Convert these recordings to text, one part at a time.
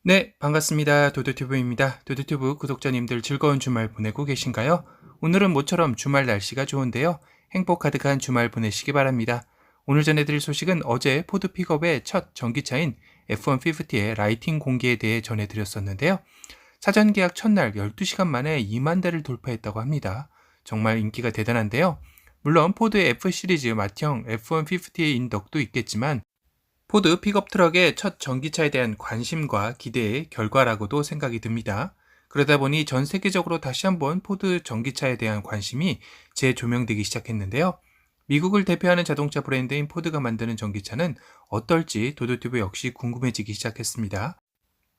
네, 반갑습니다. 도도튜브입니다. 도도튜브 구독자님들 즐거운 주말 보내고 계신가요? 오늘은 모처럼 주말 날씨가 좋은데요. 행복 가득한 주말 보내시기 바랍니다. 오늘 전해드릴 소식은 어제 포드 픽업의 첫 전기차인 F-150의 라이팅 공개에 대해 전해드렸었는데요. 사전 계약 첫날 12시간 만에 2만 대를 돌파했다고 합니다. 정말 인기가 대단한데요. 물론 포드의 F 시리즈 맏형 F-150의 인덕도 있겠지만 포드 픽업 트럭의 첫 전기차에 대한 관심과 기대의 결과라고도 생각이 듭니다. 그러다 보니 전 세계적으로 다시 한번 포드 전기차에 대한 관심이 재조명되기 시작했는데요. 미국을 대표하는 자동차 브랜드인 포드가 만드는 전기차는 어떨지 도도튜브 역시 궁금해지기 시작했습니다.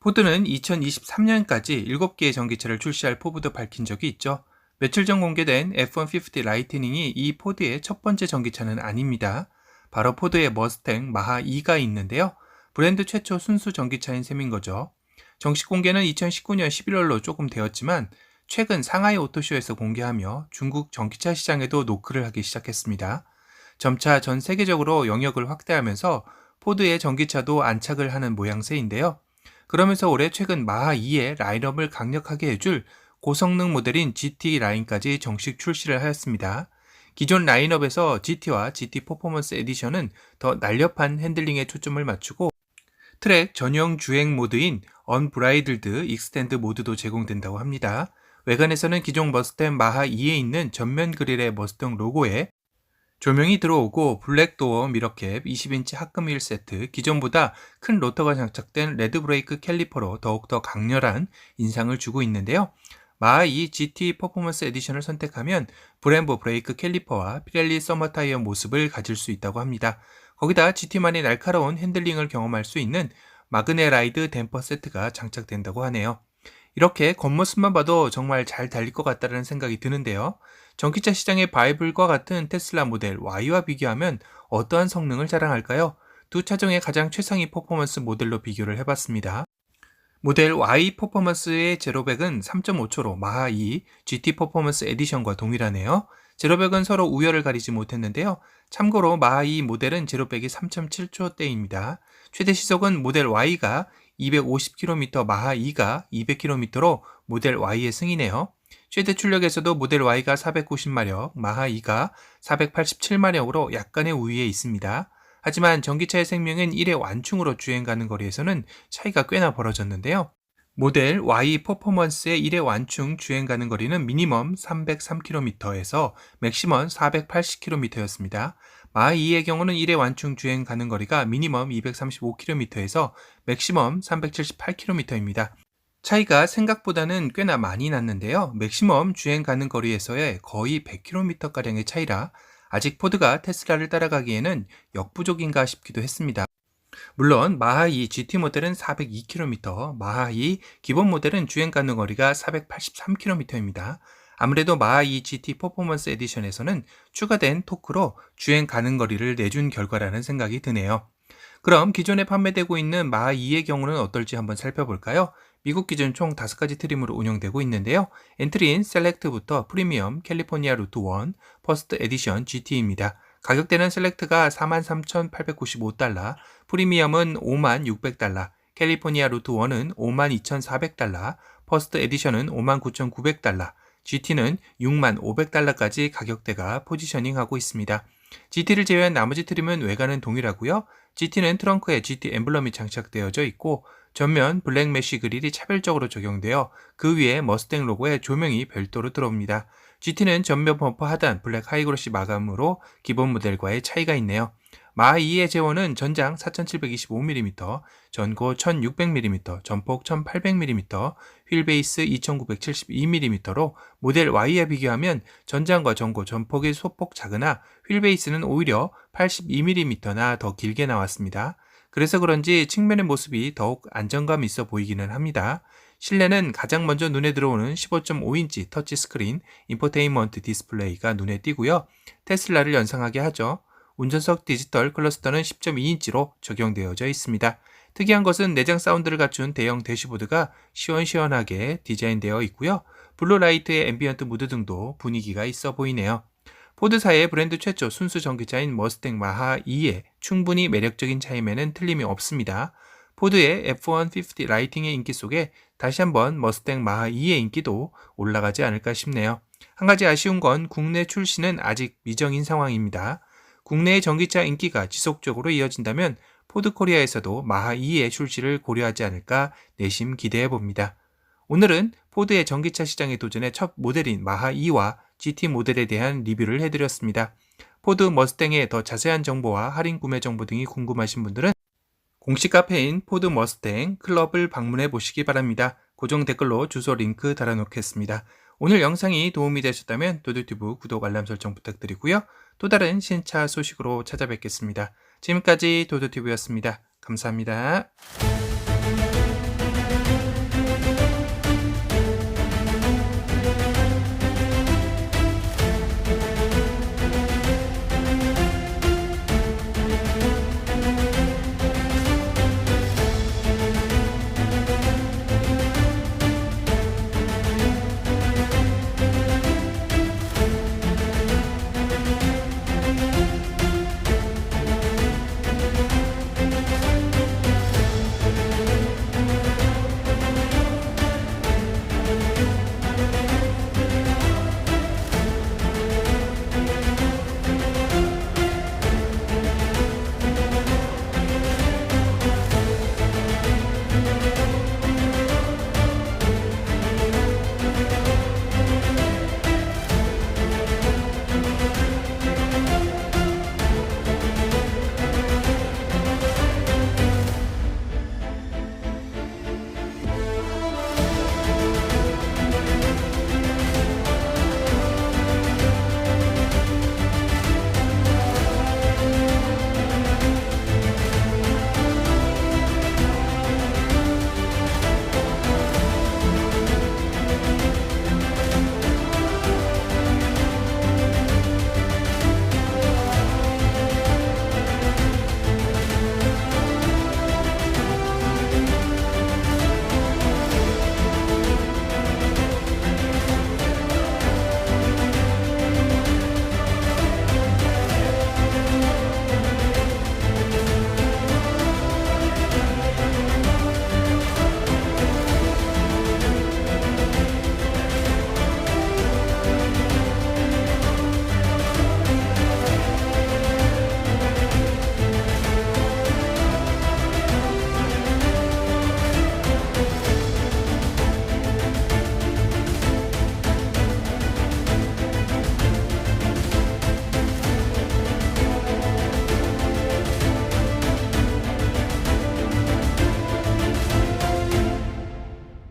포드는 2023년까지 7개의 전기차를 출시할 포부도 밝힌 적이 있죠. 며칠 전 공개된 F-150 라이트닝이 이 포드의 첫 번째 전기차는 아닙니다. 바로 포드의 머스탱 마하2가 있는데요. 브랜드 최초 순수 전기차인 셈인 거죠. 정식 공개는 2019년 11월로 조금 되었지만 최근 상하이 오토쇼에서 공개하며 중국 전기차 시장에도 노크를 하기 시작했습니다. 점차 전 세계적으로 영역을 확대하면서 포드의 전기차도 안착을 하는 모양새인데요. 그러면서 올해 최근 마하2의 라인업을 강력하게 해줄 고성능 모델인 GT 라인까지 정식 출시를 하였습니다. 기존 라인업에서 GT와 GT 퍼포먼스 에디션은 더 날렵한 핸들링에 초점을 맞추고 트랙 전용 주행 모드인 언브라이들드 익스텐드 모드도 제공된다고 합니다. 외관에서는 기존 머스탱 마하2에 있는 전면 그릴의 머스탱 로고에 조명이 들어오고 블랙 도어 미러캡 20인치 합금 휠 세트, 기존보다 큰 로터가 장착된 레드 브레이크 캘리퍼로 더욱더 강렬한 인상을 주고 있는데요. 마하2 GT 퍼포먼스 에디션을 선택하면 브렘보 브레이크 캘리퍼와 피렐리 서머 타이어 모습을 가질 수 있다고 합니다. 거기다 GT만의 날카로운 핸들링을 경험할 수 있는 마그네라이드 댐퍼 세트가 장착된다고 하네요. 이렇게 겉모습만 봐도 정말 잘 달릴 것 같다는 생각이 드는데요. 전기차 시장의 바이블과 같은 테슬라 모델 Y와 비교하면 어떠한 성능을 자랑할까요? 두 차종의 가장 최상위 퍼포먼스 모델로 비교를 해봤습니다. 모델 Y 퍼포먼스의 제로백은 3.5초로 마하2 GT 퍼포먼스 에디션과 동일하네요. 제로백은 서로 우열을 가리지 못했는데요. 참고로 마하2 모델은 제로백이 3.7초대입니다. 최대 시속은 모델 Y가 250km, 마하2가 200km로 모델 Y의 승이네요. 최대 출력에서도 모델 Y가 490마력, 마하2가 487마력으로 약간의 우위에 있습니다. 하지만 전기차의 생명은 1의 완충으로 주행 가는 거리에서는 차이가 꽤나 벌어졌는데요. 모델 Y 퍼포먼스의 1의 완충 주행 가는 거리는 미니멈 303km에서 맥시멈 480km였습니다. 마하2의 경우는 1의 완충 주행 가는 거리가 미니멈 235km에서 맥시멈 378km입니다. 차이가 생각보다는 꽤나 많이 났는데요. 맥시멈 주행 가는 거리에서의 거의 100km가량의 차이라 아직 포드가 테슬라를 따라가기에는 역부족인가 싶기도 했습니다. 물론 마하2 GT 모델은 402km, 마하2 기본 모델은 주행 가는 거리가 483km입니다. 아무래도 마하2 GT 퍼포먼스 에디션에서는 추가된 토크로 주행 가는 거리를 내준 결과라는 생각이 드네요. 그럼 기존에 판매되고 있는 마하2의 경우는 어떨지 한번 살펴볼까요? 미국 기준 총 5가지 트림으로 운영되고 있는데요. 엔트리인 셀렉트부터 프리미엄, 캘리포니아 루트 1, 퍼스트 에디션 GT입니다. 가격대는 셀렉트가 43,895달러, 프리미엄은 56,600달러, 캘리포니아 루트 1은 52,400달러, 퍼스트 에디션은 59,900달러, GT는 65,500달러까지 가격대가 포지셔닝하고 있습니다. GT를 제외한 나머지 트림은 외관은 동일하고요. GT는 트렁크에 GT 엠블럼이 장착되어져 있고 전면 블랙 메쉬 그릴이 차별적으로 적용되어 그 위에 머스탱 로고의 조명이 별도로 들어옵니다. GT는 전면 범퍼 하단 블랙 하이그로시 마감으로 기본 모델과의 차이가 있네요. 마하2의 제원은 전장 4725mm, 전고 1600mm, 전폭 1800mm, 휠베이스 2972mm로 모델 Y에 비교하면 전장과 전고, 전폭의 소폭 작으나 휠베이스는 오히려 82mm나 더 길게 나왔습니다. 그래서 그런지 측면의 모습이 더욱 안정감 있어 보이기는 합니다. 실내는 가장 먼저 눈에 들어오는 15.5인치 터치스크린 인포테인먼트 디스플레이가 눈에 띄고요. 테슬라를 연상하게 하죠. 운전석 디지털 클러스터는 10.2인치로 적용되어져 있습니다. 특이한 것은 내장 사운드를 갖춘 대형 대시보드가 시원시원하게 디자인되어 있고요. 블루라이트의 앰비언트 무드 등도 분위기가 있어 보이네요. 포드사의 브랜드 최초 순수 전기차인 머스탱 마하2의 충분히 매력적인 차임에는 틀림이 없습니다. 포드의 F-150 라이팅의 인기 속에 다시 한번 머스탱 마하2의 인기도 올라가지 않을까 싶네요. 한 가지 아쉬운 건 국내 출시는 아직 미정인 상황입니다. 국내의 전기차 인기가 지속적으로 이어진다면 포드 코리아에서도 마하2의 출시를 고려하지 않을까 내심 기대해 봅니다. 오늘은 포드의 전기차 시장에 도전의 첫 모델인 마하2와 GT 모델에 대한 리뷰를 해드렸습니다. 포드 머스탱의 더 자세한 정보와 할인 구매 정보 등이 궁금하신 분들은 공식 카페인 포드 머스탱 클럽을 방문해 보시기 바랍니다. 고정 댓글로 주소 링크 달아놓겠습니다. 오늘 영상이 도움이 되셨다면 도드튜브 구독 알람 설정 부탁드리고요. 또 다른 신차 소식으로 찾아뵙겠습니다. 지금까지 도드튜브였습니다. 감사합니다.